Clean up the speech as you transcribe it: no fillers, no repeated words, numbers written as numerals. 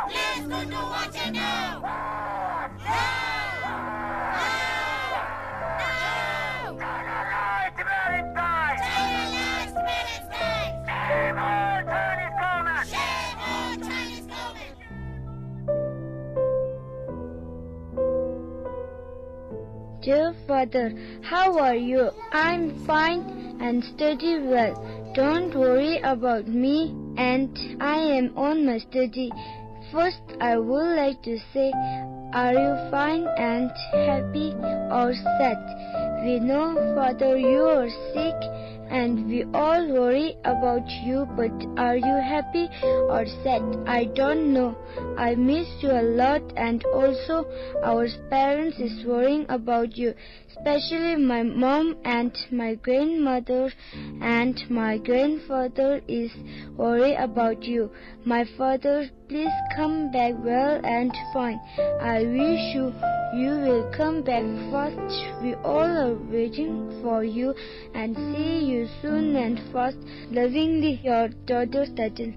Let's go to watch now! No! No! China lights, Valentine's! China lights, Valentine's! Shame on Chinese government! Shame on Chinese government! Dear Father, how are you? I'm fine and study well. Don't worry about me, and I am on my study. First, I would like to say, are you fine and happy or sad? We know, Father, you are sick and we all worry about you, but are you happy or sad? I don't know. I miss you a lot, and also our parents is worrying about you, especially my mom and my grandmother, and my grandfather is worried about you. My father, please come back well and fine. I wish you will come back fast. We all are waiting for you, and see you soon and fast. Lovingly, your daughter Sajal.